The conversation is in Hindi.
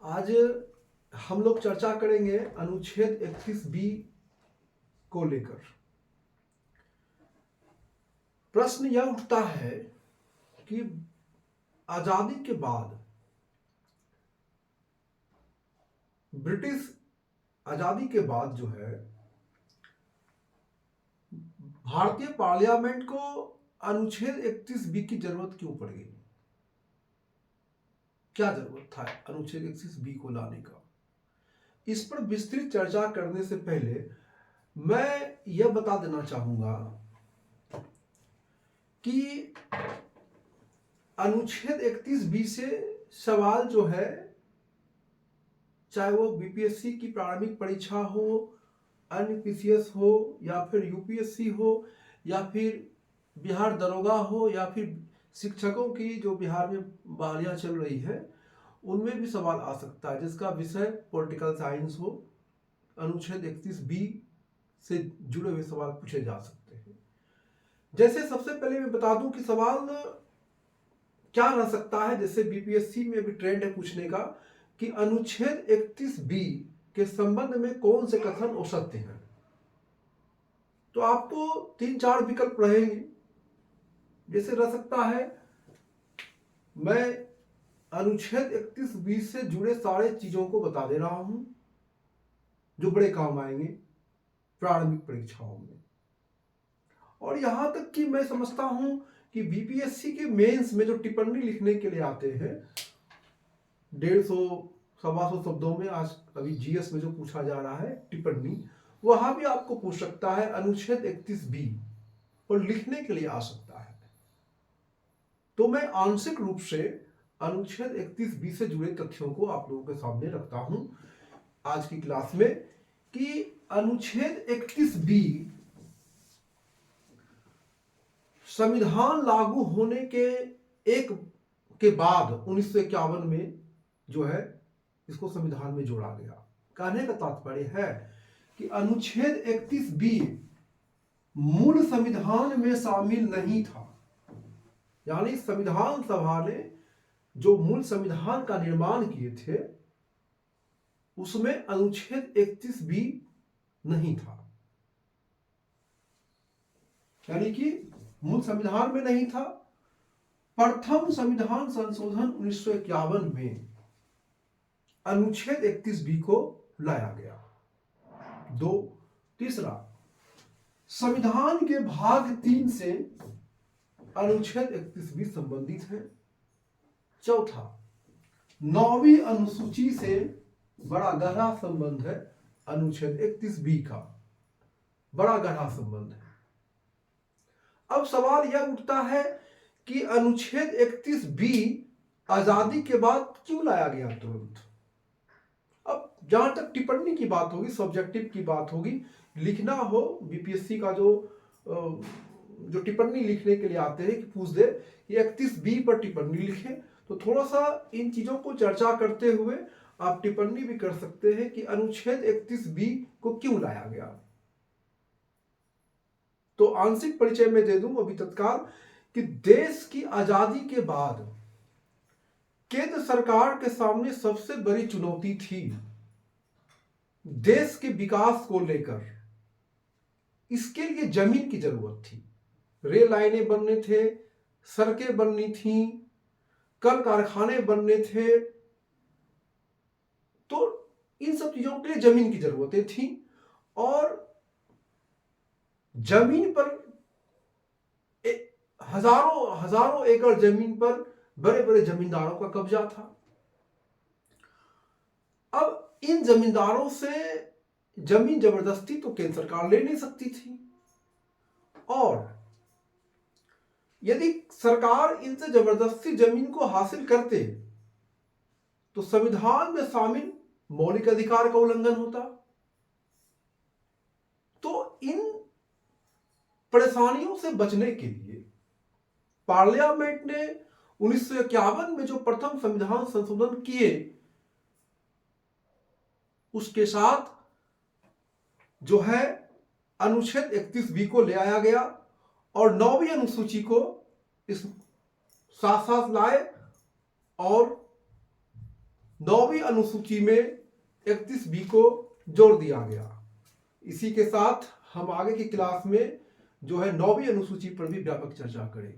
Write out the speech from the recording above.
आज हम लोग चर्चा करेंगे अनुच्छेद 31B को लेकर। प्रश्न यह उठता है कि आजादी के बाद ब्रिटिश आजादी के बाद जो है भारतीय पार्लियामेंट को अनुच्छेद 31B की जरूरत क्यों पड़ गई? क्या जरूरत था अनुच्छेद 31B को लाने का? इस पर विस्तृत चर्चा करने से पहले मैं यह बता देना चाहूंगा कि अनुच्छेद 31B से सवाल जो है, चाहे वो बीपीएससी की प्रारंभिक परीक्षा हो, एनपीसीएस हो, या फिर यूपीएससी हो, या फिर बिहार दरोगा हो, या फिर शिक्षकों की जो बिहार में बहालियां चल रही है उनमें भी सवाल आ सकता है जिसका विषय पॉलिटिकल साइंस हो। अनुच्छेद 31B से जुड़े हुए सवाल पूछे जा सकते हैं। जैसे सबसे पहले मैं बता दूं कि सवाल क्या रह सकता है। जैसे बीपीएससी में भी ट्रेंड है पूछने का कि अनुच्छेद 31B के संबंध में कौन से कथन असत्य हैं। तो आपको 3-4 विकल्प रहेंगे। जैसे रह सकता है, मैं अनुच्छेद 31B से जुड़े सारे चीजों को बता दे रहा हूं जो बड़े काम आएंगे प्रारंभिक परीक्षाओं में। और यहां तक कि मैं समझता हूं कि बीपीएससी के मेंस में जो टिप्पणी लिखने के लिए आते हैं 150-125 शब्दों में, आज अभी जीएस में जो पूछा जा रहा है टिप्पणी, वहां भी आपको पूछ सकता है अनुच्छेद 31B और लिखने के लिए आ सकता है। तो मैं आंशिक रूप से अनुच्छेद 31B से जुड़े तथ्यों को आप लोगों के सामने रखता हूं आज की क्लास में कि अनुच्छेद 31B संविधान लागू होने के बाद 1951 में जो है इसको संविधान में जोड़ा गया। कहने का तात्पर्य है कि अनुच्छेद 31B मूल संविधान में शामिल नहीं था। यानी संविधान सभा ने जो मूल संविधान का निर्माण किए थे उसमें अनुच्छेद 31B नहीं था। यानी कि मूल संविधान में नहीं था। प्रथम संविधान संशोधन 1951 में अनुच्छेद 31B को लाया गया। 2, तीसरा, संविधान के भाग 3 से अनुच्छेद 31B संबंधित है। चौथा, 9वीं अनुसूची से बड़ा गहरा संबंध है अनुच्छेद 31B का, बड़ा गहरा संबंध है। अब सवाल यह उठता है कि अनुच्छेद 31B आजादी के बाद क्यों लाया गया तुरंत? अब जहां तक टिप्पणी की बात होगी, सब्जेक्टिव की बात होगी, लिखना हो, बीपीएससी का जो टिप्पणी लिखने के लिए आते हैं कि पूछ दे कि 31B पर टिप्पणी लिखें, तो थोड़ा सा इन चीजों को चर्चा करते हुए आप टिप्पणी भी कर सकते हैं कि अनुच्छेद 31B को क्यों लाया गया। तो आंशिक परिचय में दे दूं अभी तत्काल कि देश की आजादी के बाद केंद्र सरकार के सामने सबसे बड़ी चुनौती थी देश के विकास को लेकर। इसके लिए जमीन की जरूरत थी। रेल लाइनें बनने थे, सड़कें बननी थी, कल कारखाने बनने थे, तो इन सब चीजों के लिए जमीन की जरूरतें थी। और जमीन पर हजारों एकड़ जमीन पर बड़े बड़े जमींदारों का कब्जा था। अब इन जमींदारों से जमीन जबरदस्ती तो केंद्र सरकार ले नहीं सकती थी, और यदि सरकार इनसे जबरदस्ती जमीन को हासिल करते तो संविधान में शामिल मौलिक अधिकार का उल्लंघन होता। तो इन परेशानियों से बचने के लिए पार्लियामेंट ने 1951 में जो प्रथम संविधान संशोधन किए उसके साथ जो है अनुच्छेद 31B को ले आया गया और 9वीं अनुसूची को इस साथ साथ लाए और 9वीं अनुसूची में 31B को जोड़ दिया गया। इसी के साथ हम आगे की क्लास में जो है 9वीं अनुसूची पर भी व्यापक चर्चा करेंगे।